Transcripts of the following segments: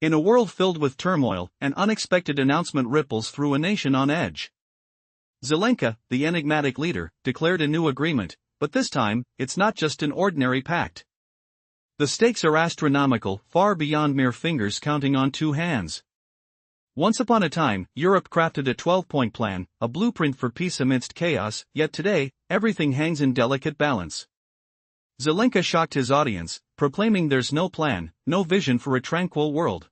In a world filled with turmoil, an unexpected announcement ripples through a nation on edge. Zelenskyy, the enigmatic leader, declared a new agreement, but this time, it's not just an ordinary pact. The stakes are astronomical, far beyond mere fingers counting on two hands. Once upon a time, Europe crafted a 12-point plan, a blueprint for peace amidst chaos, yet today, everything hangs in delicate balance. Zelenskyy shocked his audience, proclaiming there's no plan, no vision for a tranquil world.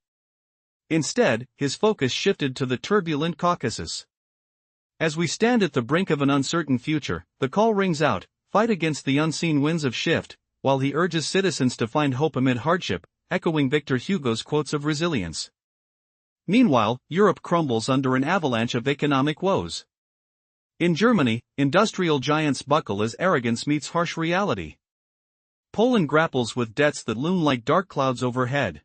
Instead, his focus shifted to the turbulent Caucasus. As we stand at the brink of an uncertain future, the call rings out, fight against the unseen winds of shift, while he urges citizens to find hope amid hardship, echoing Victor Hugo's quotes of resilience. Meanwhile, Europe crumbles under an avalanche of economic woes. In Germany, industrial giants buckle as arrogance meets harsh reality. Poland grapples with debts that loom like dark clouds overhead.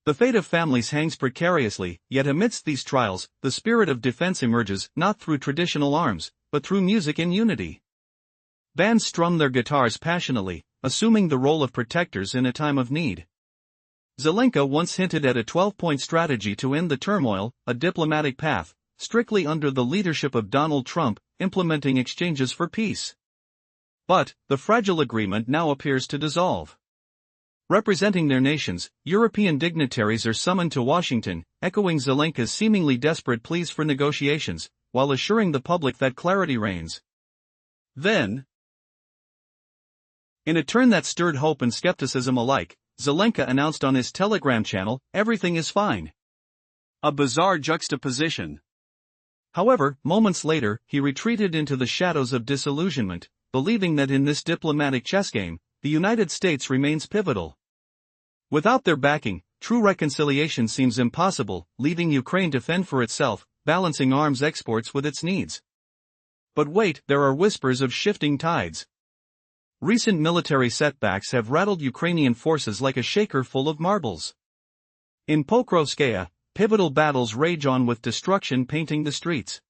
The fate of families hangs precariously, yet amidst these trials, the spirit of defense emerges, not through traditional arms, but through music and unity. Bands strum their guitars passionately, assuming the role of protectors in a time of need. Zelenskyy once hinted at a 12-point strategy to end the turmoil, a diplomatic path, strictly under the leadership of Donald Trump, implementing exchanges for peace. But, the fragile agreement now appears to dissolve. Representing their nations, European dignitaries are summoned to Washington, echoing Zelenskyy's seemingly desperate pleas for negotiations, while assuring the public that clarity reigns. Then, in a turn that stirred hope and skepticism alike, Zelenskyy announced on his Telegram channel, "Everything is fine." A bizarre juxtaposition. However, moments later, he retreated into the shadows of disillusionment, believing that in this diplomatic chess game, the United States remains pivotal. Without their backing, true reconciliation seems impossible, leaving Ukraine to fend for itself, balancing arms exports with its needs. But wait, there are whispers of shifting tides. Recent military setbacks have rattled Ukrainian forces like a shaker full of marbles. In Pokrovskaya, pivotal battles rage on with destruction painting the streets.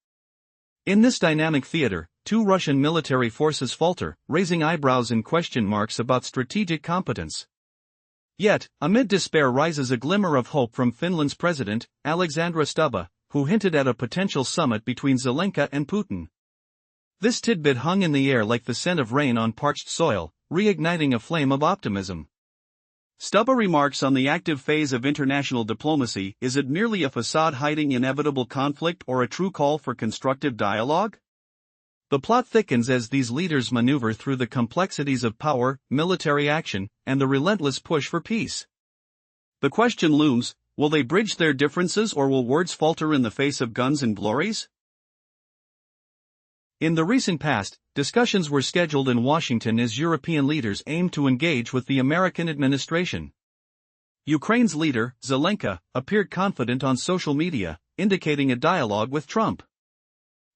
In this dynamic theater, two Russian military forces falter, raising eyebrows and question marks about strategic competence. Yet, amid despair rises a glimmer of hope from Finland's president, Alexandra Stubb, who hinted at a potential summit between Zelenskyy and Putin. This tidbit hung in the air like the scent of rain on parched soil, reigniting a flame of optimism. Stubb remarks on the active phase of international diplomacy: is it merely a facade hiding inevitable conflict or a true call for constructive dialogue? The plot thickens as these leaders maneuver through the complexities of power, military action, and the relentless push for peace. The question looms, will they bridge their differences or will words falter in the face of guns and glories? In the recent past, discussions were scheduled in Washington as European leaders aimed to engage with the American administration. Ukraine's leader, Zelenskyy, appeared confident on social media, indicating a dialogue with Trump.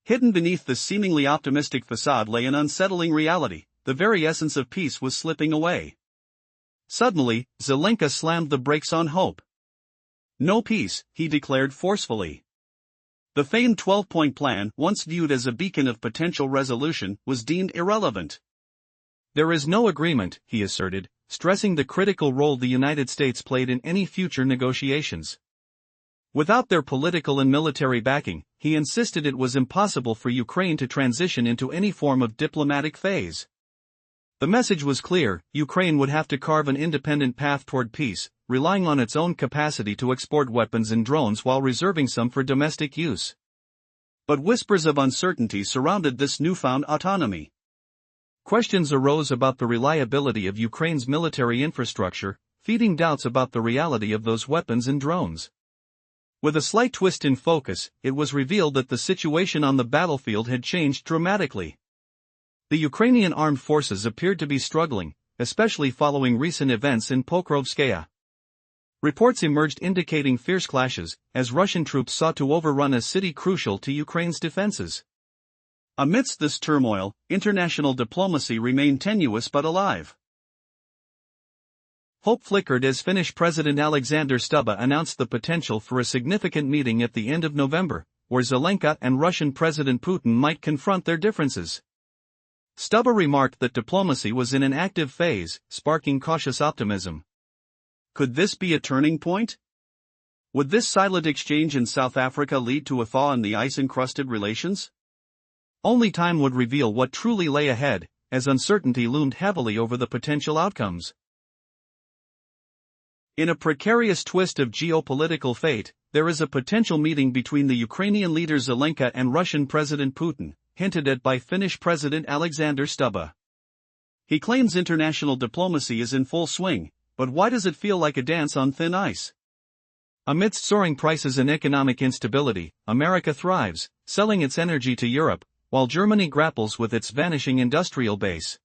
Hidden beneath the seemingly optimistic facade lay an unsettling reality: the very essence of peace was slipping away. Suddenly, Zelenskyy slammed the brakes on hope. No peace, he declared forcefully. The famed 12-point plan, once viewed as a beacon of potential resolution, was deemed irrelevant. There is no agreement, he asserted, stressing the critical role the United States played in any future negotiations. Without their political and military backing, he insisted it was impossible for Ukraine to transition into any form of diplomatic phase. The message was clear: Ukraine would have to carve an independent path toward peace, relying on its own capacity to export weapons and drones while reserving some for domestic use. But whispers of uncertainty surrounded this newfound autonomy. Questions arose about the reliability of Ukraine's military infrastructure, feeding doubts about the reality of those weapons and drones. With a slight twist in focus, it was revealed that the situation on the battlefield had changed dramatically. The Ukrainian armed forces appeared to be struggling, especially following recent events in Pokrovskaya. Reports emerged indicating fierce clashes, as Russian troops sought to overrun a city crucial to Ukraine's defenses. Amidst this turmoil, international diplomacy remained tenuous but alive. Hope flickered as Finnish President Alexander Stubb announced the potential for a significant meeting at the end of November, where Zelenskyy and Russian President Putin might confront their differences. Stubb remarked that diplomacy was in an active phase, sparking cautious optimism. Could this be a turning point? Would this silent exchange in South Africa lead to a thaw in the ice-encrusted relations? Only time would reveal what truly lay ahead, as uncertainty loomed heavily over the potential outcomes. In a precarious twist of geopolitical fate, there is a potential meeting between the Ukrainian leader Zelenskyy and Russian President Putin, hinted at by Finnish President Alexander Stubb. He claims international diplomacy is in full swing, but why does it feel like a dance on thin ice? Amidst soaring prices and economic instability, America thrives, selling its energy to Europe, while Germany grapples with its vanishing industrial base.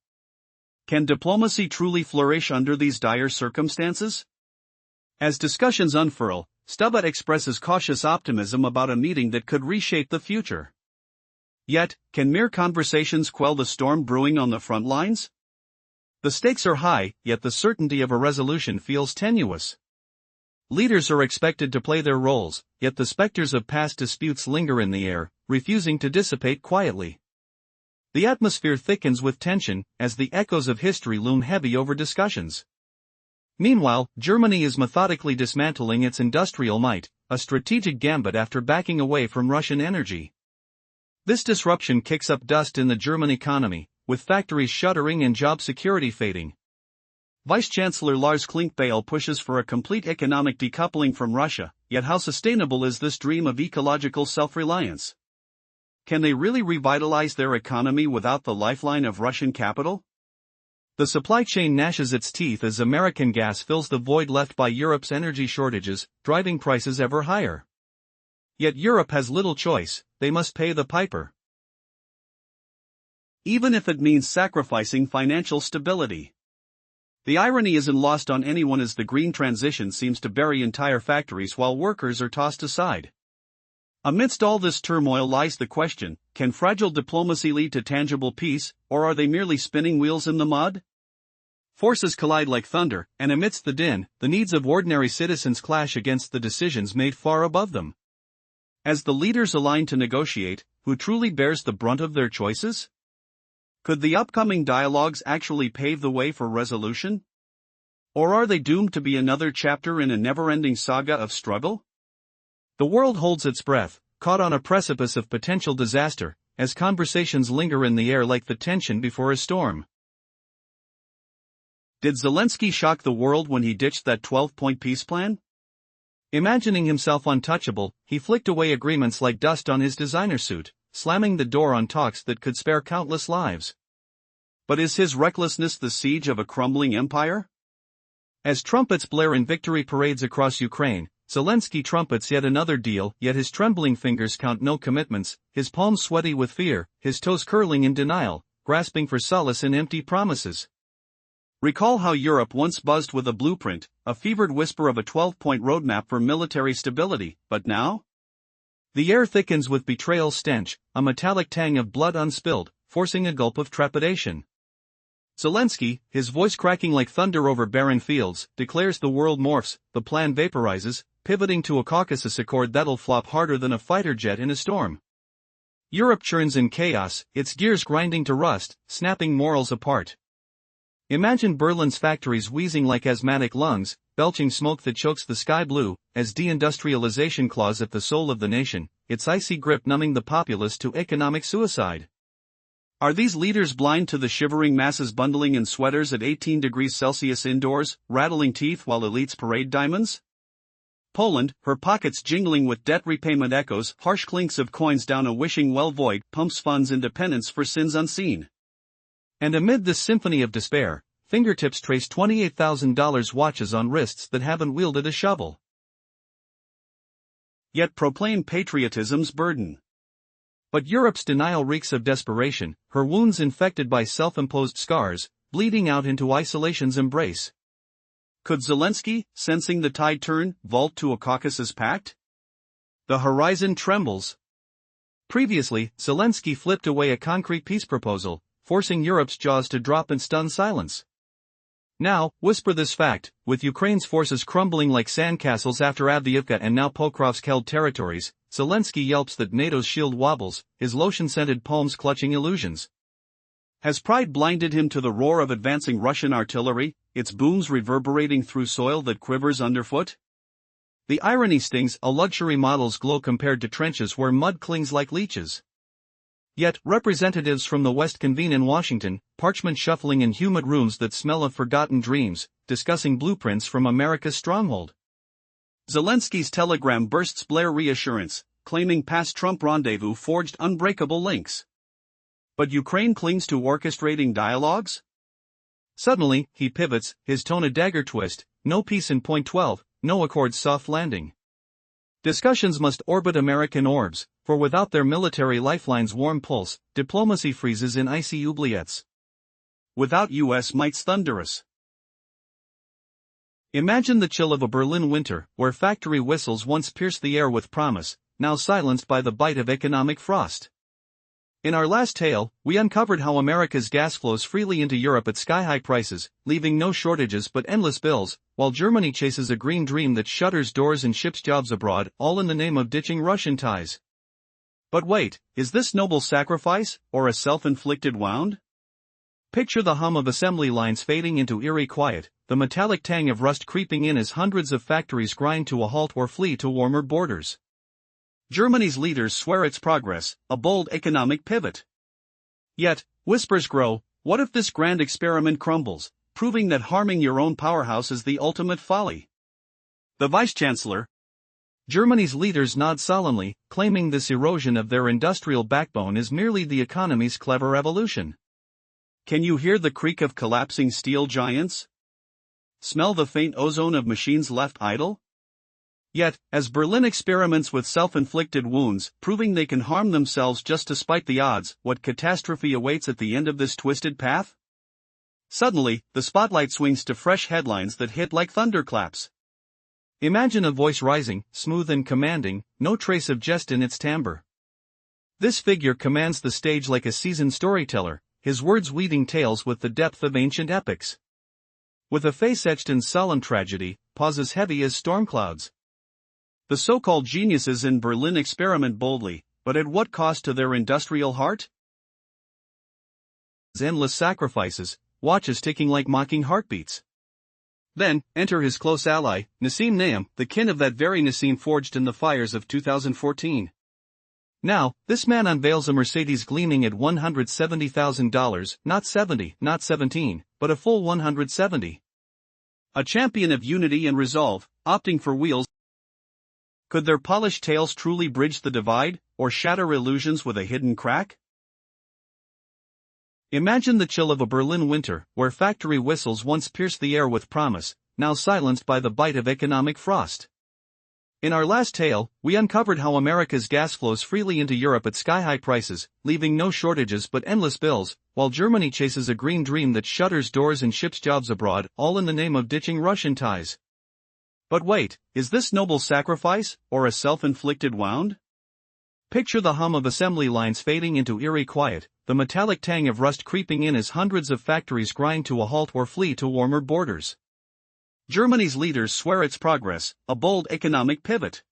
Can diplomacy truly flourish under these dire circumstances? As discussions unfurl, Stubb expresses cautious optimism about a meeting that could reshape the future. Yet, can mere conversations quell the storm brewing on the front lines? The stakes are high, yet the certainty of a resolution feels tenuous. Leaders are expected to play their roles, yet the specters of past disputes linger in the air, refusing to dissipate quietly. The atmosphere thickens with tension, as the echoes of history loom heavy over discussions. Meanwhile, Germany is methodically dismantling its industrial might, a strategic gambit after backing away from Russian energy. This disruption kicks up dust in the German economy, with factories shuttering and job security fading. Vice-Chancellor Lars Klingbeil pushes for a complete economic decoupling from Russia, yet how sustainable is this dream of ecological self-reliance? Can they really revitalize their economy without the lifeline of Russian capital? The supply chain gnashes its teeth as American gas fills the void left by Europe's energy shortages, driving prices ever higher. Yet Europe has little choice, they must pay the piper. Even if it means sacrificing financial stability. The irony isn't lost on anyone as the green transition seems to bury entire factories while workers are tossed aside. Amidst all this turmoil lies the question, can fragile diplomacy lead to tangible peace, or are they merely spinning wheels in the mud? Forces collide like thunder, and amidst the din, the needs of ordinary citizens clash against the decisions made far above them. As the leaders align to negotiate, who truly bears the brunt of their choices? Could the upcoming dialogues actually pave the way for resolution? Or are they doomed to be another chapter in a never-ending saga of struggle? The world holds its breath, caught on a precipice of potential disaster, as conversations linger in the air like the tension before a storm. Did Zelenskyy shock the world when he ditched that 12-point peace plan? Imagining himself untouchable, he flicked away agreements like dust on his designer suit, slamming the door on talks that could spare countless lives. But is his recklessness the siege of a crumbling empire? As trumpets blare in victory parades across Ukraine, Zelenskyy trumpets yet another deal, yet his trembling fingers count no commitments, his palms sweaty with fear, his toes curling in denial, grasping for solace in empty promises. Recall how Europe once buzzed with a blueprint, a fevered whisper of a 12-point roadmap for military stability, but now? The air thickens with betrayal stench, a metallic tang of blood unspilled, forcing a gulp of trepidation. Zelenskyy, his voice cracking like thunder over barren fields, declares the world morphs, the plan vaporizes, pivoting to a Caucasus accord that'll flop harder than a fighter jet in a storm. Europe churns in chaos, its gears grinding to rust, snapping morals apart. Imagine Berlin's factories wheezing like asthmatic lungs, belching smoke that chokes the sky blue, as deindustrialization claws at the soul of the nation, its icy grip numbing the populace to economic suicide. Are these leaders blind to the shivering masses bundling in sweaters at 18 degrees Celsius indoors, rattling teeth while elites parade diamonds? Poland, her pockets jingling with debt repayment echoes, harsh clinks of coins down a wishing well void, pumps funds into penance for sins unseen. And amid this symphony of despair, fingertips trace $28,000 watches on wrists that haven't wielded a shovel. Yet proclaim patriotism's burden. But Europe's denial reeks of desperation, her wounds infected by self-imposed scars, bleeding out into isolation's embrace. Could Zelenskyy, sensing the tide turn, vault to a Caucasus pact? The horizon trembles. Previously, Zelenskyy flipped away a concrete peace proposal, forcing Europe's jaws to drop in stunned silence. Now, whisper this fact, with Ukraine's forces crumbling like sandcastles after Avdiivka and now Pokrovsk-held territories, Zelenskyy yelps that NATO's shield wobbles, his lotion-scented palms clutching illusions. Has pride blinded him to the roar of advancing Russian artillery, its booms reverberating through soil that quivers underfoot? The irony stings, a luxury model's glow compared to trenches where mud clings like leeches. Yet, representatives from the West convene in Washington, parchment shuffling in humid rooms that smell of forgotten dreams, discussing blueprints from America's stronghold. Zelensky's telegram bursts Blair reassurance, claiming past Trump rendezvous forged unbreakable links. But Ukraine clings to orchestrating dialogues? Suddenly, he pivots, his tone a dagger twist, no peace in point 12, no accords soft landing. Discussions must orbit American orbs, for without their military lifeline's warm pulse, diplomacy freezes in icy oubliettes. Without U.S. might's thunderous. Imagine the chill of a Berlin winter, where factory whistles once pierced the air with promise, now silenced by the bite of economic frost. In our last tale, we uncovered how America's gas flows freely into Europe at sky-high prices, leaving no shortages but endless bills, while Germany chases a green dream that shutters doors and ships jobs abroad, all in the name of ditching Russian ties. But wait, is this noble sacrifice, or a self-inflicted wound? Picture the hum of assembly lines fading into eerie quiet, the metallic tang of rust creeping in as hundreds of factories grind to a halt or flee to warmer borders. Germany's leaders swear its progress, a bold economic pivot. Yet, whispers grow, what if this grand experiment crumbles, proving that harming your own powerhouse is the ultimate folly? The Vice-Chancellor. Germany's leaders nod solemnly, claiming this erosion of their industrial backbone is merely the economy's clever evolution. Can you hear the creak of collapsing steel giants? Smell the faint ozone of machines left idle? Yet, as Berlin experiments with self-inflicted wounds, proving they can harm themselves just to spite the odds, what catastrophe awaits at the end of this twisted path? Suddenly, the spotlight swings to fresh headlines that hit like thunderclaps. Imagine a voice rising, smooth and commanding, no trace of jest in its timbre. This figure commands the stage like a seasoned storyteller, his words weaving tales with the depth of ancient epics. With a face etched in solemn tragedy, pauses heavy as storm clouds. The so-called geniuses in Berlin experiment boldly, but at what cost to their industrial heart? Endless sacrifices, watches ticking like mocking heartbeats. Then, enter his close ally, Nassim Naim, the kin of that very Nassim forged in the fires of 2014. Now, this man unveils a Mercedes gleaming at $170,000, not 70, not 17, but a full 170. A champion of unity and resolve, opting for wheels. Could their polished tales truly bridge the divide, or shatter illusions with a hidden crack? Imagine the chill of a Berlin winter, where factory whistles once pierced the air with promise, now silenced by the bite of economic frost. In our last tale, we uncovered how America's gas flows freely into Europe at sky-high prices, leaving no shortages but endless bills, while Germany chases a green dream that shutters doors and ships jobs abroad, all in the name of ditching Russian ties. But wait, is this noble sacrifice, or a self-inflicted wound? Picture the hum of assembly lines fading into eerie quiet, the metallic tang of rust creeping in as hundreds of factories grind to a halt or flee to warmer borders. Germany's leaders swear its progress, a bold economic pivot.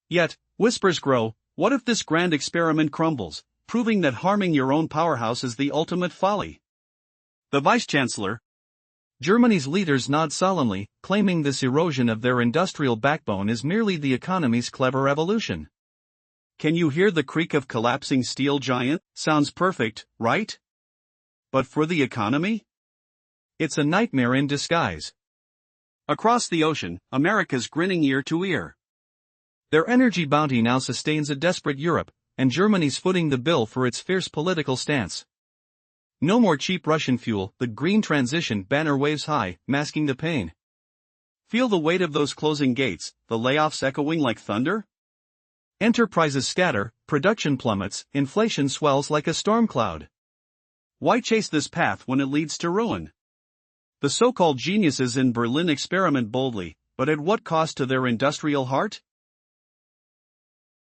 Yet, whispers grow, what if this grand experiment crumbles, proving that harming your own powerhouse is the ultimate folly? The Vice-Chancellor. Germany's leaders nod solemnly, claiming this erosion of their industrial backbone is merely the economy's clever evolution. Can you hear the creak of collapsing steel giant? Sounds perfect, right? But for the economy? It's a nightmare in disguise. Across the ocean, America's grinning ear to ear. Their energy bounty now sustains a desperate Europe, and Germany's footing the bill for its fierce political stance. No more cheap Russian fuel, the green transition banner waves high, masking the pain. Feel the weight of those closing gates, the layoffs echoing like thunder? Enterprises scatter, production plummets, inflation swells like a storm cloud. Why chase this path when it leads to ruin? The so-called geniuses in Berlin experiment boldly, but at what cost to their industrial heart?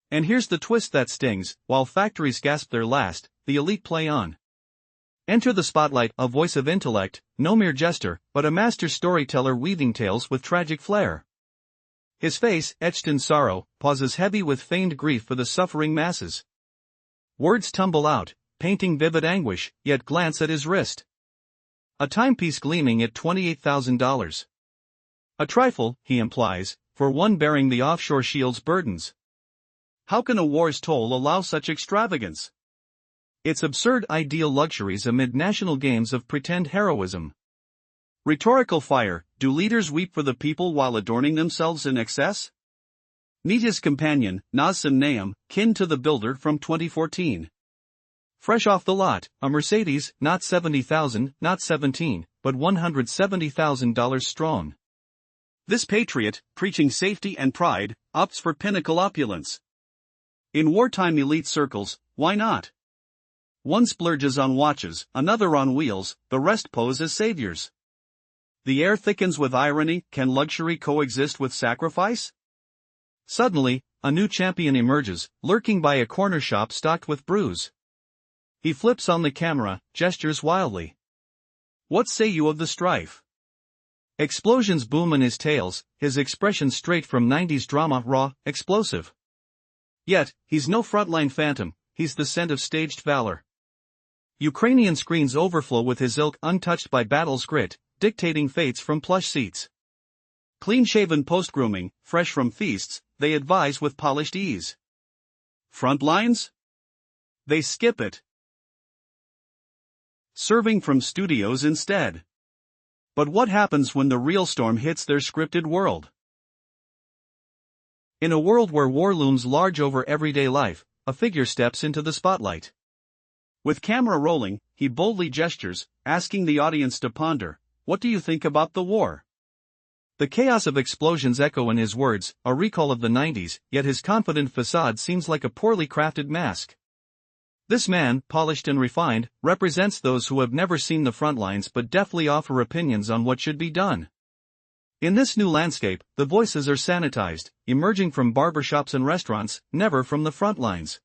And here's the twist that stings, while factories gasp their last, the elite play on. Enter the spotlight, a voice of intellect, no mere jester, but a master storyteller weaving tales with tragic flair. His face, etched in sorrow, pauses heavy with feigned grief for the suffering masses. Words tumble out, painting vivid anguish, yet glance at his wrist. A timepiece gleaming at $28,000. A trifle, he implies, for one bearing the offshore shield's burdens. How can a war's toll allow such extravagance? It's absurd ideal luxuries amid national games of pretend heroism. Rhetorical fire, do leaders weep for the people while adorning themselves in excess? Meet his companion, Nazim Naim, kin to the builder from 2014. Fresh off the lot, a Mercedes, not $70,000, not 17, but $170,000 strong. This patriot, preaching safety and pride, opts for pinnacle opulence. In wartime elite circles, why not? One splurges on watches, another on wheels, the rest pose as saviors. The air thickens with irony, can luxury coexist with sacrifice? Suddenly, a new champion emerges, lurking by a corner shop stocked with brews. He flips on the camera, gestures wildly. What say you of the strife? Explosions boom in his tales, his expression straight from 90s drama, raw, explosive. Yet, he's no frontline phantom, he's the scent of staged valor. Ukrainian screens overflow with his ilk untouched by battle's grit, dictating fates from plush seats. Clean-shaven post-grooming, fresh from feasts, they advise with polished ease. Front lines? They skip it. Serving from studios instead. But what happens when the real storm hits their scripted world? In a world where war looms large over everyday life, a figure steps into the spotlight. With camera rolling, he boldly gestures, asking the audience to ponder, what do you think about the war? The chaos of explosions echo in his words, a recall of the 90s, yet his confident facade seems like a poorly crafted mask. This man, polished and refined, represents those who have never seen the front lines but deftly offer opinions on what should be done. In this new landscape, the voices are sanitized, emerging from barbershops and restaurants, never from the front lines.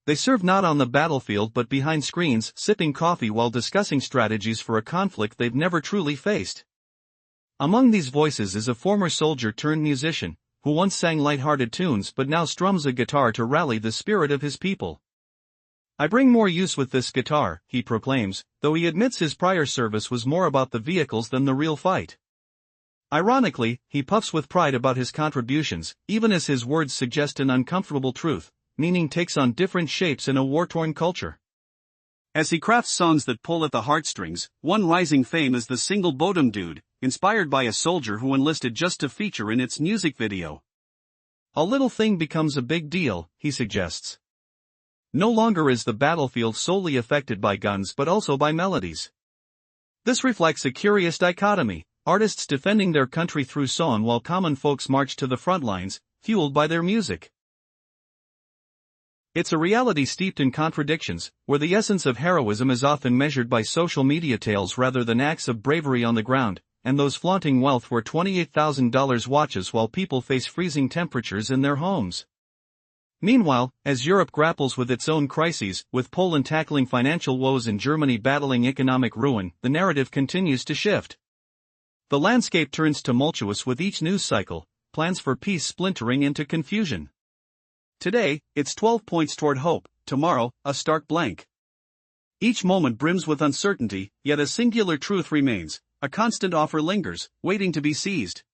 They serve not on the battlefield but behind screens, sipping coffee while discussing strategies for a conflict they've never truly faced. Among these voices is a former soldier turned musician, who once sang light-hearted tunes but now strums a guitar to rally the spirit of his people. I bring more use with this guitar, he proclaims, though he admits his prior service was more about the vehicles than the real fight. Ironically, he puffs with pride about his contributions, even as his words suggest an uncomfortable truth. Meaning takes on different shapes in a war-torn culture. As he crafts songs that pull at the heartstrings, one rising fame is the single Bodum Dude, inspired by a soldier who enlisted just to feature in its music video. A little thing becomes a big deal, he suggests. No longer is the battlefield solely affected by guns but also by melodies. This reflects a curious dichotomy, artists defending their country through song while common folks march to the front lines, fueled by their music. It's a reality steeped in contradictions, where the essence of heroism is often measured by social media tales rather than acts of bravery on the ground, and those flaunting wealth wear $28,000 watches while people face freezing temperatures in their homes. Meanwhile, as Europe grapples with its own crises, with Poland tackling financial woes and Germany battling economic ruin, the narrative continues to shift. The landscape turns tumultuous with each news cycle, plans for peace splintering into confusion. Today, it's 12 points toward hope, tomorrow, a stark blank. Each moment brims with uncertainty, yet a singular truth remains, a constant offer lingers, waiting to be seized.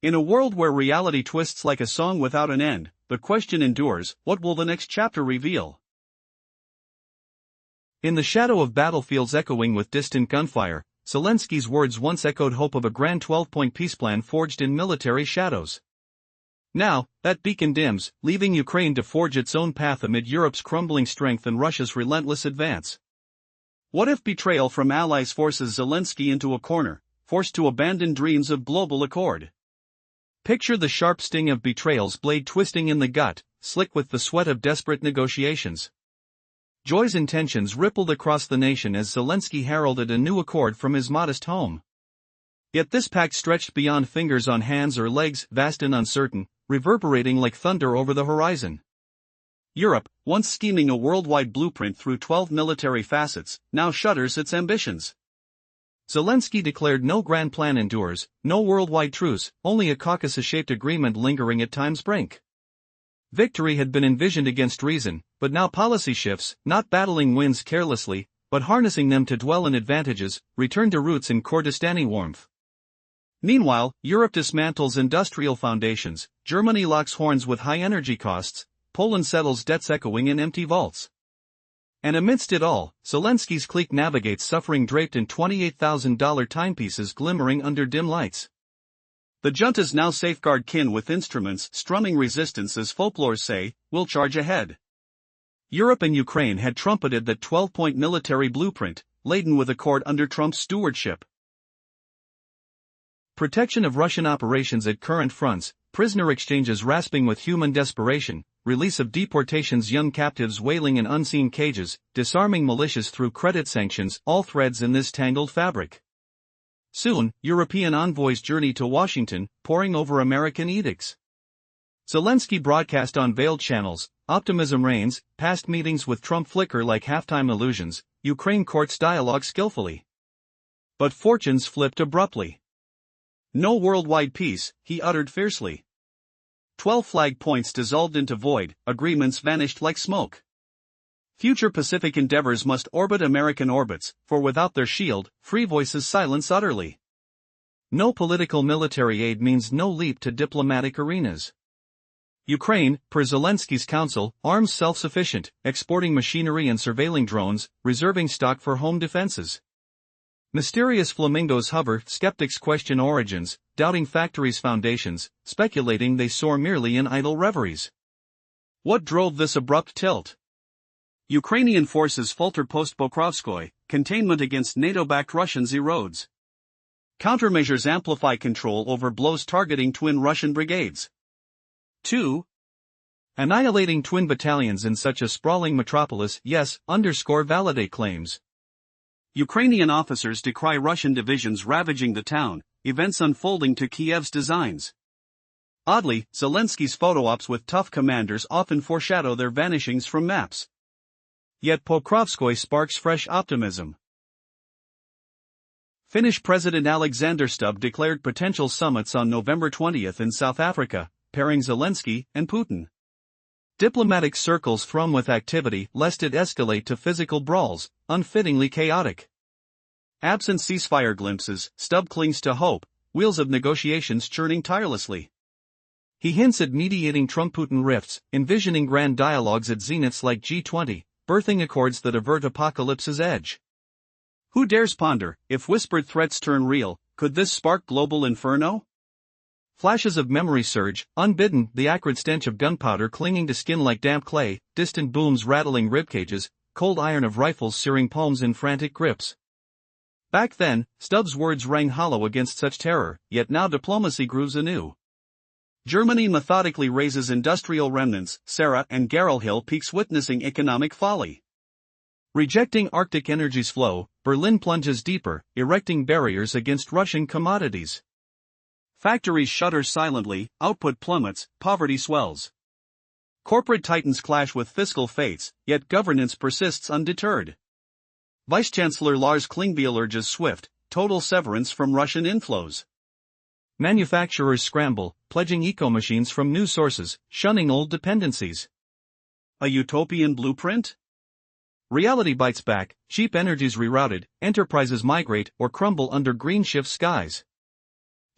In a world where reality twists like a song without an end, the question endures, what will the next chapter reveal? In the shadow of battlefields echoing with distant gunfire, Zelensky's words once echoed hope of a grand 12-point peace plan forged in military shadows. Now, that beacon dims, leaving Ukraine to forge its own path amid Europe's crumbling strength and Russia's relentless advance. What if betrayal from allies forces Zelenskyy into a corner, forced to abandon dreams of global accord? Picture the sharp sting of betrayal's blade twisting in the gut, slick with the sweat of desperate negotiations. Joy's intentions rippled across the nation as Zelenskyy heralded a new accord from his modest home. Yet this pact stretched beyond fingers on hands or legs, vast and uncertain, reverberating like thunder over the horizon. Europe, once scheming a worldwide blueprint through 12 military facets, now shudders its ambitions. Zelenskyy declared no grand plan endures, no worldwide truce, only a Caucasus-shaped agreement lingering at time's brink. Victory had been envisioned against reason, but now policy shifts, not battling winds carelessly, but harnessing them to dwell in advantages, return to roots in Kurdistani warmth. Meanwhile, Europe dismantles industrial foundations, Germany locks horns with high energy costs, Poland settles debts echoing in empty vaults. And amidst it all, Zelensky's clique navigates suffering draped in $28,000 timepieces glimmering under dim lights. The juntas now safeguard kin with instruments strumming resistance as folklores say, will charge ahead. Europe and Ukraine had trumpeted that 12-point military blueprint, laden with accord under Trump's stewardship. Protection of Russian operations at current fronts, prisoner exchanges rasping with human desperation, release of deportations, young captives wailing in unseen cages, disarming militias through credit sanctions, all threads in this tangled fabric. Soon, European envoys journey to Washington, poring over American edicts. Zelenskyy broadcast on veiled channels, optimism reigns, past meetings with Trump flicker like halftime illusions, Ukraine courts dialogue skillfully. But fortunes flipped abruptly. No worldwide peace, he uttered fiercely. 12 flag points dissolved into void, agreements vanished like smoke. Future Pacific endeavors must orbit American orbits, for without their shield, free voices silence utterly. No political military aid means no leap to diplomatic arenas. Ukraine, per Zelensky's counsel, arms self-sufficient, exporting machinery and surveilling drones, reserving stock for home defenses. Mysterious flamingos hover, skeptics question origins, doubting factories' foundations, speculating they soar merely in idle reveries. What drove this abrupt tilt? Ukrainian forces falter post-Pokrovskoy, containment against NATO-backed Russians erodes. Countermeasures amplify control over blows targeting twin Russian brigades. 2. Annihilating twin battalions in such a sprawling metropolis, yes, validate claims. Ukrainian officers decry Russian divisions ravaging the town, events unfolding to Kiev's designs. Oddly, Zelensky's photo ops with tough commanders often foreshadow their vanishings from maps. Yet Pokrovskoy sparks fresh optimism. Finnish President Alexander Stubb declared potential summits on November 20 in South Africa, pairing Zelenskyy and Putin. Diplomatic circles thrum with activity lest it escalate to physical brawls, unfittingly chaotic. Absent ceasefire glimpses, Stubb clings to hope, wheels of negotiations churning tirelessly. He hints at mediating Trump-Putin rifts, envisioning grand dialogues at zeniths like G20, birthing accords that avert apocalypse's edge. Who dares ponder, if whispered threats turn real, could this spark global inferno? Flashes of memory surge, unbidden, the acrid stench of gunpowder clinging to skin like damp clay, distant booms rattling ribcages, cold iron of rifles searing palms in frantic grips. Back then, Stubb's words rang hollow against such terror, yet now diplomacy grooves anew. Germany methodically raises industrial remnants, Sarah and Garelhill peaks witnessing economic folly. Rejecting Arctic energy's flow, Berlin plunges deeper, erecting barriers against Russian commodities. Factories shutter silently, output plummets, poverty swells. Corporate titans clash with fiscal fates, yet governance persists undeterred. Vice-Chancellor Lars Klingbeil urges swift, total severance from Russian inflows. Manufacturers scramble, pledging eco-machines from new sources, shunning old dependencies. A utopian blueprint? Reality bites back, cheap energies rerouted, enterprises migrate or crumble under green shift skies.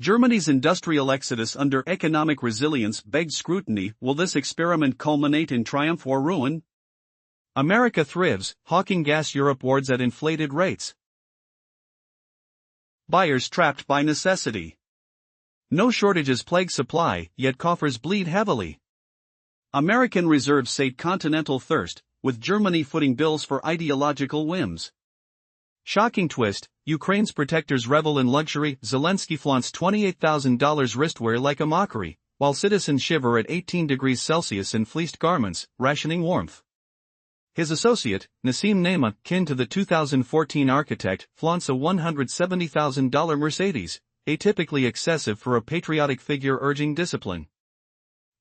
Germany's industrial exodus under economic resilience begs scrutiny. Will this experiment culminate in triumph or ruin? America thrives, hawking gas. Europe wards at inflated rates. Buyers trapped by necessity. No shortages plague supply, yet coffers bleed heavily. American reserves sate continental thirst, with Germany footing bills for ideological whims. Shocking twist, Ukraine's protectors revel in luxury. Zelenskyy flaunts $28,000 wristwear like a mockery, while citizens shiver at 18 degrees Celsius in fleeced garments, rationing warmth. His associate, Nassim Nema, kin to the 2014 architect, flaunts a $170,000 Mercedes, atypically excessive for a patriotic figure urging discipline.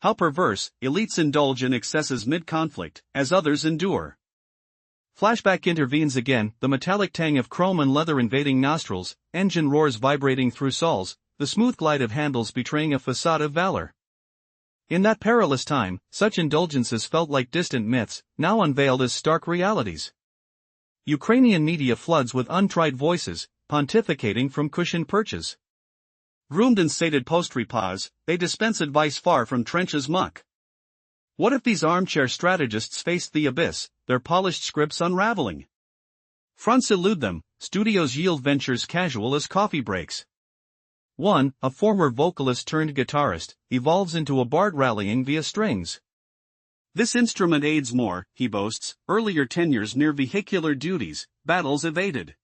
How perverse, elites indulge in excesses mid-conflict, as others endure. Flashback intervenes again, the metallic tang of chrome and leather invading nostrils, engine roars vibrating through soles, the smooth glide of handles betraying a facade of valor. In that perilous time, such indulgences felt like distant myths, now unveiled as stark realities. Ukrainian media floods with untried voices, pontificating from cushioned perches. Groomed and sated post-repos, they dispense advice far from trenches muck. What if these armchair strategists faced the abyss, their polished scripts unraveling? Fronts elude them, studios yield ventures casual as coffee breaks. One, a former vocalist turned guitarist, evolves into a bard rallying via strings. This instrument aids more, he boasts, earlier tenures near vehicular duties, battles evaded.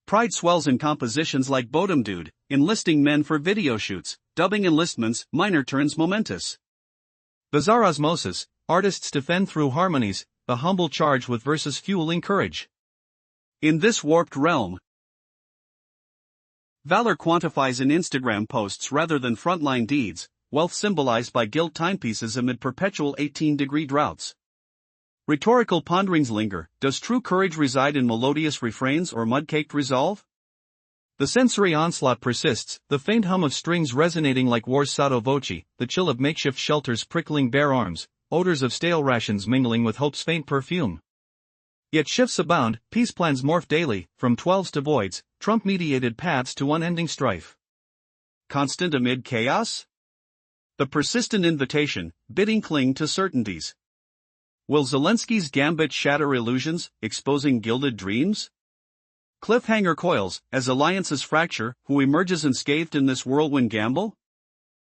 Pride swells in compositions like Bodum Dude, enlisting men for video shoots, dubbing enlistments, minor turns momentous. Bizarre osmosis, artists defend through harmonies, the humble charge with verses fueling courage. In this warped realm, valor quantifies in Instagram posts rather than frontline deeds, wealth symbolized by gilt timepieces amid perpetual 18-degree droughts. Rhetorical ponderings linger. Does true courage reside in melodious refrains or mud-caked resolve? The sensory onslaught persists, the faint hum of strings resonating like war's sotto voce, the chill of makeshift shelters prickling bare arms, odors of stale rations mingling with hope's faint perfume. Yet shifts abound, peace plans morph daily, from 12s to voids, Trump-mediated paths to unending strife. Constant amid chaos? The persistent invitation, bidding cling to certainties. Will Zelensky's gambit shatter illusions, exposing gilded dreams? Cliffhanger coils, as alliances fracture, who emerges unscathed in this whirlwind gamble?